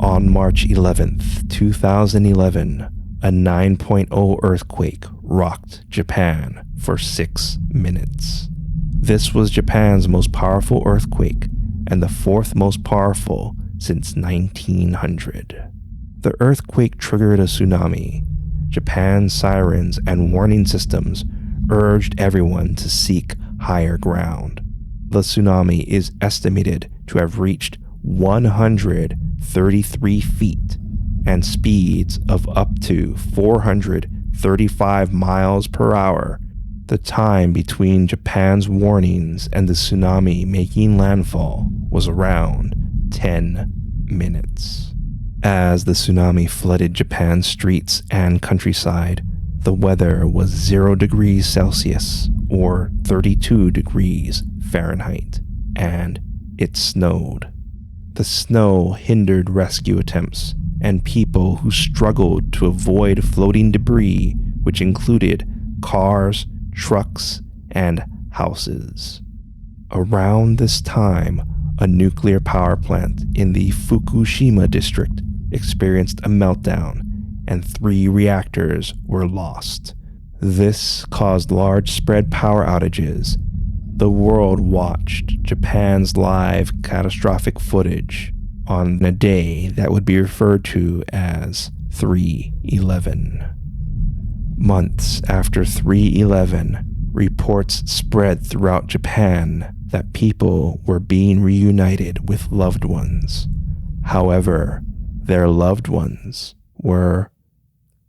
On March 11th, 2011, a 9.0 earthquake rocked Japan for 6 minutes. This was Japan's most powerful earthquake and the fourth most powerful since 1900. The earthquake triggered a tsunami. Japan's sirens and warning systems urged everyone to seek higher ground. The tsunami is estimated to have reached 133 feet and speeds of up to 435 miles per hour. The time between Japan's warnings and the tsunami making landfall was around 10 minutes. As the tsunami flooded Japan's streets and countryside, the weather was 0 degrees Celsius or 32 degrees Fahrenheit, and it snowed. The snow hindered rescue attempts and people who struggled to avoid floating debris, which included cars, trucks, and houses. Around this time, a nuclear power plant in the Fukushima district experienced a meltdown, and 3 reactors were lost. This caused large spread power outages. The world watched Japan's live catastrophic footage on a day that would be referred to as 3/11. Months after 3/11, reports spread throughout Japan that people were being reunited with loved ones. However, their loved ones were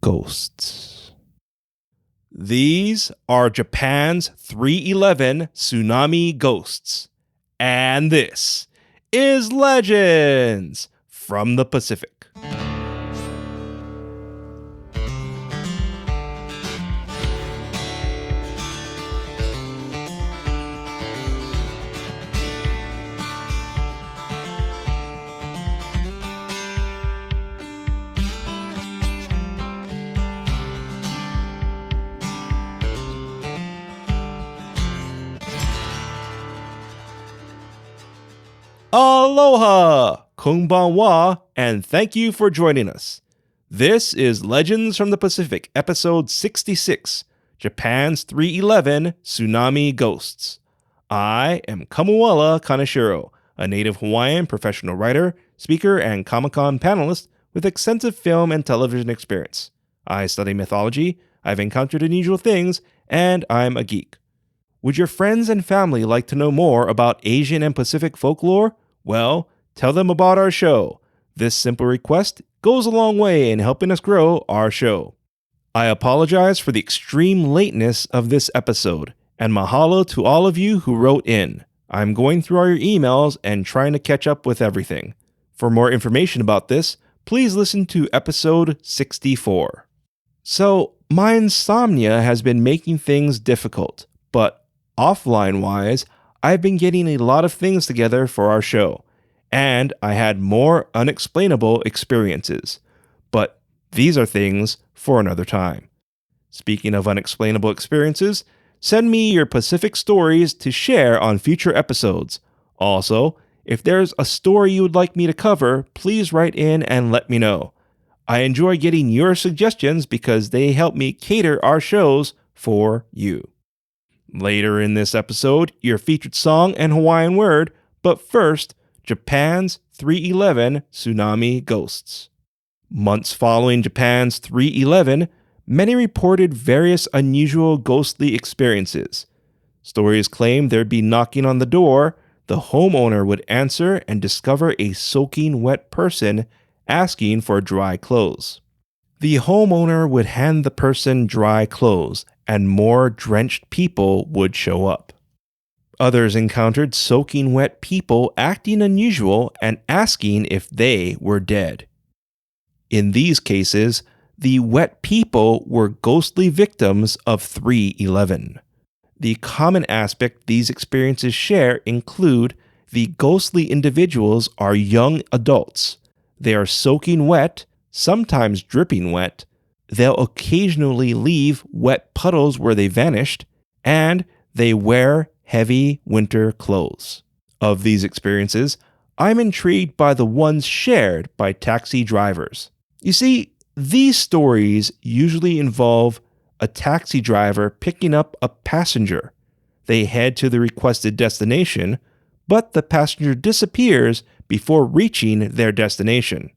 ghosts. These are Japan's 3/11 tsunami ghosts. And this is Legends from the Pacific. Aloha, konbanwa, and thank you for joining us. This is Legends from the Pacific, episode 66, Japan's 3/11 Tsunami Ghosts. I am Kamuala Kaneshiro, a native Hawaiian professional writer, speaker, and Comic-Con panelist with extensive film and television experience. I study mythology, I've encountered unusual things, and I'm a geek. Would your friends and family like to know more about Asian and Pacific folklore? Well, tell them about our show. This simple request goes a long way in helping us grow our show. I apologize for the extreme lateness of this episode, and mahalo to all of you who wrote in. I'm going through all your emails and trying to catch up with everything. For more information about this, please listen to episode 64. So, my insomnia has been making things difficult, but offline-wise, I've been getting a lot of things together for our show, and I had more unexplainable experiences. But these are things for another time. Speaking of unexplainable experiences, send me your Pacific stories to share on future episodes. Also, if there's a story you would like me to cover, please write in and let me know. I enjoy getting your suggestions because they help me cater our shows for you. Later in this episode, your featured song and Hawaiian word, but first, Japan's 3/11 Tsunami Ghosts. Months following Japan's 3/11, many reported various unusual ghostly experiences. Stories claimed there'd be knocking on the door, the homeowner would answer and discover a soaking wet person asking for dry clothes. The homeowner would hand the person dry clothes, and more drenched people would show up. Others encountered soaking wet people acting unusual and asking if they were dead. In these cases, the wet people were ghostly victims of 3/11. The common aspect these experiences share include the ghostly individuals are young adults. They are soaking wet, sometimes dripping wet. They'll occasionally leave wet puddles where they vanished, and they wear heavy winter clothes. Of these experiences, I'm intrigued by the ones shared by taxi drivers. You see, these stories usually involve a taxi driver picking up a passenger. They head to the requested destination, but the passenger disappears before reaching their destination.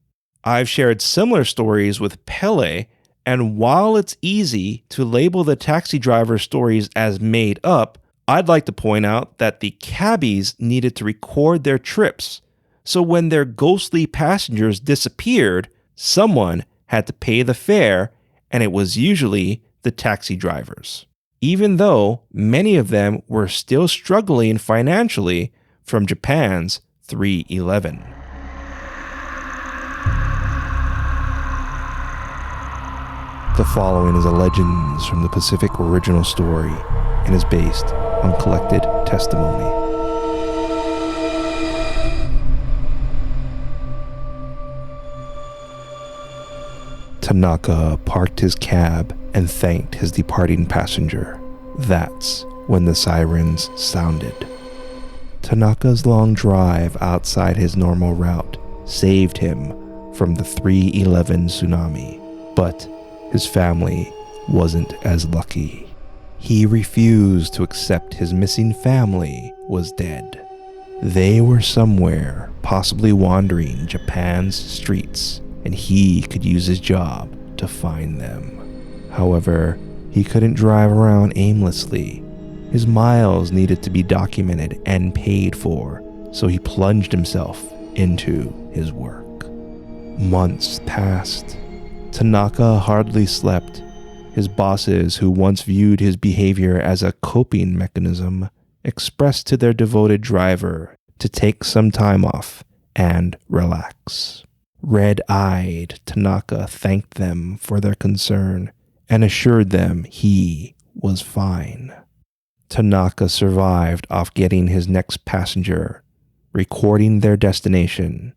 I've shared similar stories with Pele, and while it's easy to label the taxi driver stories as made up, I'd like to point out that the cabbies needed to record their trips, so when their ghostly passengers disappeared, someone had to pay the fare, and it was usually the taxi drivers. Even though many of them were still struggling financially from Japan's 311. The following is a Legends from the Pacific original story and is based on collected testimony. Tanaka parked his cab and thanked his departing passenger. That's when the sirens sounded. Tanaka's long drive outside his normal route saved him from the 311 tsunami, but his family wasn't as lucky. He refused to accept his missing family was dead. They were somewhere, possibly wandering Japan's streets, and he could use his job to find them. However, he couldn't drive around aimlessly. His miles needed to be documented and paid for, so he plunged himself into his work. Months passed. Tanaka hardly slept. His bosses, who once viewed his behavior as a coping mechanism, expressed to their devoted driver to take some time off and relax. Red-eyed, Tanaka thanked them for their concern and assured them he was fine. Tanaka survived off getting his next passenger, recording their destination,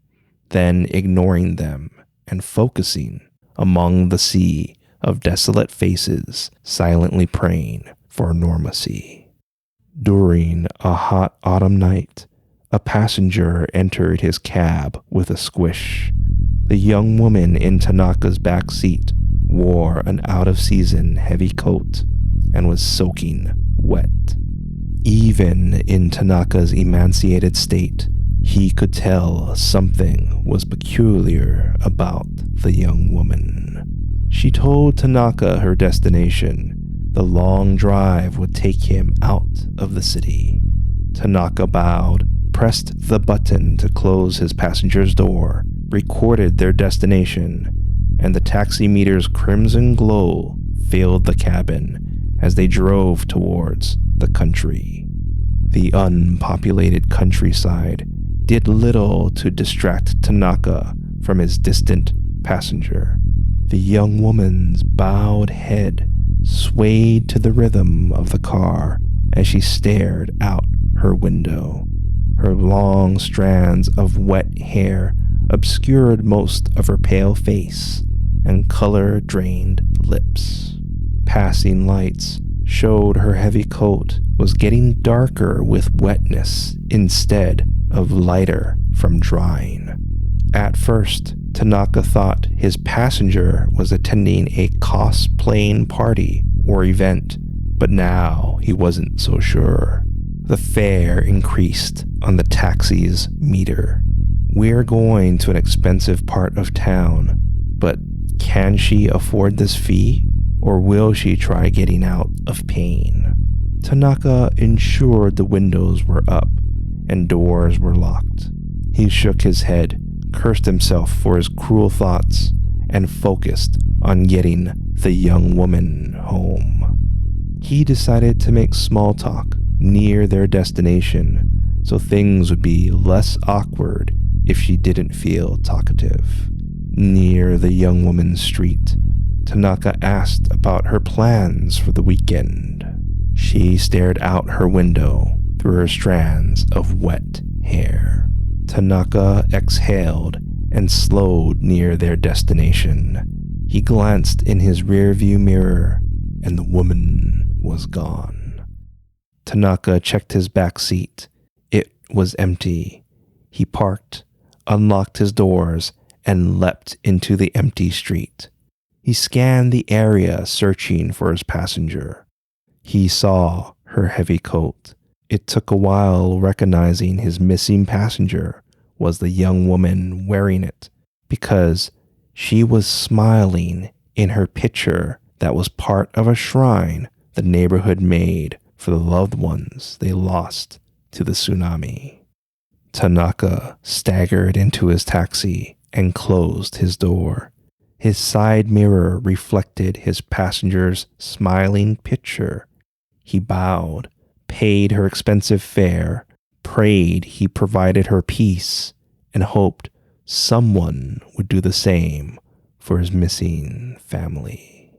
then ignoring them and focusing among the sea of desolate faces silently praying for normalcy. During a hot autumn night, a passenger entered his cab with a squish. The young woman in Tanaka's back seat wore an out-of-season heavy coat and was soaking wet. Even in Tanaka's emaciated state, he could tell something was peculiar about the young woman. She told Tanaka her destination. The long drive would take him out of the city. Tanaka bowed, pressed the button to close his passenger's door, recorded their destination, and the taxi meter's crimson glow filled the cabin as they drove towards the country. The unpopulated countryside did little to distract Tanaka from his distant passenger. The young woman's bowed head swayed to the rhythm of the car as she stared out her window. Her long strands of wet hair obscured most of her pale face and color-drained lips. Passing lights showed her heavy coat was getting darker with wetness instead of lighter from drying. At first, Tanaka thought his passenger was attending a cosplaying party or event, but now he wasn't so sure. The fare increased on the taxi's meter. We're going to an expensive part of town, but can she afford this fee, or will she try getting out of pain? Tanaka ensured the windows were up and doors were locked. He shook his head, cursed himself for his cruel thoughts, and focused on getting the young woman home. He decided to make small talk near their destination so things would be less awkward if she didn't feel talkative. Near the young woman's street, Tanaka asked about her plans for the weekend. She stared out her window through her strands of wet hair. Tanaka exhaled and slowed near their destination. He glanced in his rearview mirror, and the woman was gone. Tanaka checked his back seat. It was empty. He parked, unlocked his doors, and leapt into the empty street. He scanned the area searching for his passenger. He saw her heavy coat. It took a while recognizing his missing passenger was the young woman wearing it, because she was smiling in her picture that was part of a shrine the neighborhood made for the loved ones they lost to the tsunami. Tanaka staggered into his taxi and closed his door. His side mirror reflected his passenger's smiling picture. He bowed, paid her expensive fare, prayed he provided her peace, and hoped someone would do the same for his missing family.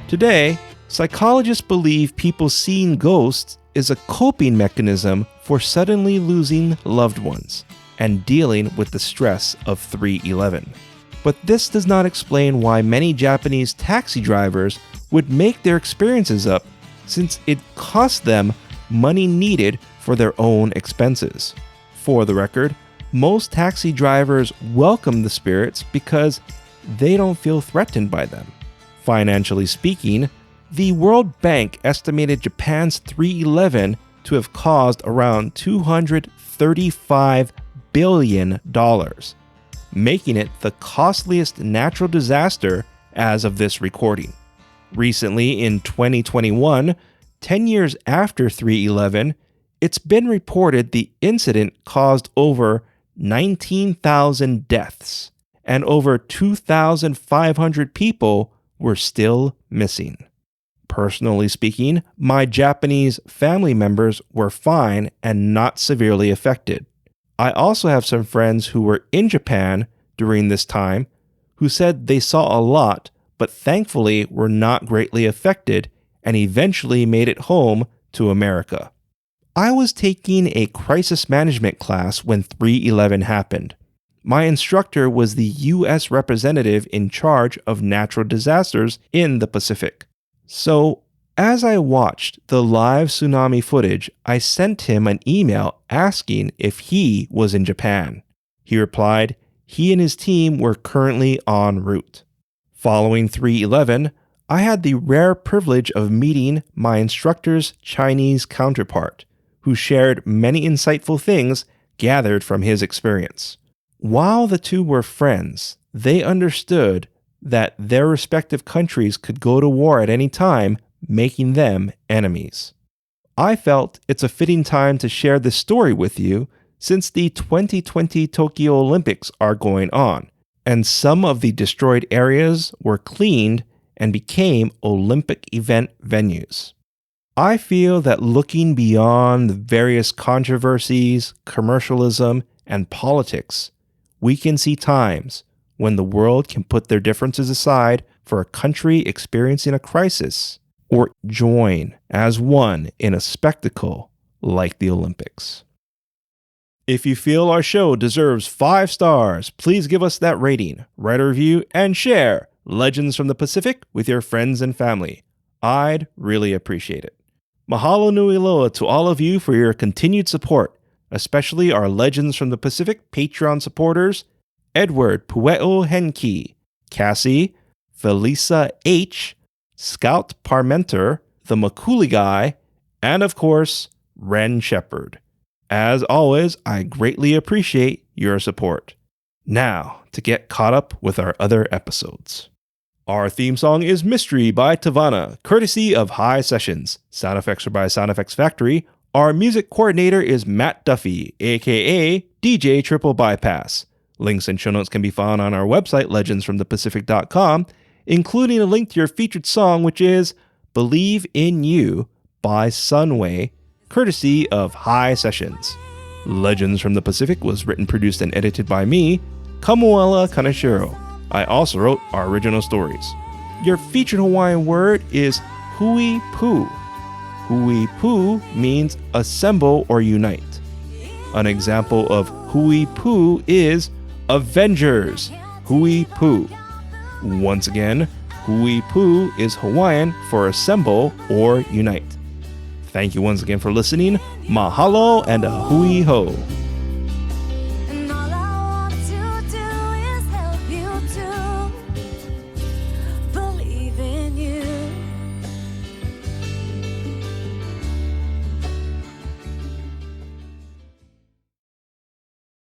Today, psychologists believe people seeing ghosts is a coping mechanism for suddenly losing loved ones and dealing with the stress of 3/11. But this does not explain why many Japanese taxi drivers would make their experiences up, since it costs them money needed for their own expenses. For the record, most taxi drivers welcome the spirits because they don't feel threatened by them. Financially speaking, the World Bank estimated Japan's 3/11 to have caused around $235 billion, making it the costliest natural disaster as of this recording. Recently, in 2021, 10 years after 3/11, it's been reported the incident caused over 19,000 deaths, and over 2,500 people were still missing. Personally speaking, my Japanese family members were fine and not severely affected. I also have some friends who were in Japan during this time who said they saw a lot, but thankfully were not greatly affected and eventually made it home to America. I was taking a crisis management class when 3/11 happened. My instructor was the U.S. representative in charge of natural disasters in the Pacific. So, as I watched the live tsunami footage, I sent him an email asking if he was in Japan. He replied he and his team were currently en route. Following 3/11, I had the rare privilege of meeting my instructor's Chinese counterpart, who shared many insightful things gathered from his experience. While the two were friends, they understood that their respective countries could go to war at any time, making them enemies. I felt it's a fitting time to share this story with you since the 2020 Tokyo Olympics are going on, and some of the destroyed areas were cleaned and became Olympic event venues. I feel that looking beyond the various controversies, commercialism, and politics, we can see times when the world can put their differences aside for a country experiencing a crisis, or join as one in a spectacle like the Olympics. If you feel our show deserves 5 stars, please give us that rating, write a review, and share Legends from the Pacific with your friends and family. I'd really appreciate it. Mahalo nui loa to all of you for your continued support, especially our Legends from the Pacific Patreon supporters, Edward Pueo Henki, Cassie, Felisa H., Scout Parmenter, the Makuli Guy, and of course, Ren Shepherd. As always, I greatly appreciate your support. Now, to get caught up with our other episodes. Our theme song is Mystery by Tavana, courtesy of High Sessions. Sound effects are by Sound Effects Factory. Our music coordinator is Matt Duffy, aka DJ Triple Bypass. Links and show notes can be found on our website, legendsfromthepacific.com, including a link to your featured song, which is Believe in You by Sunway, courtesy of High Sessions. Legends from the Pacific was written, produced, and edited by me, Kamuela Kaneshiro. I also wrote our original stories. Your featured Hawaiian word is hui pu. Hui pu means assemble or unite. An example of hui pu is Avengers, hui pu. Once again, Hui pu is Hawaiian for assemble or unite. Thank you once again for listening. Mahalo and a hui ho.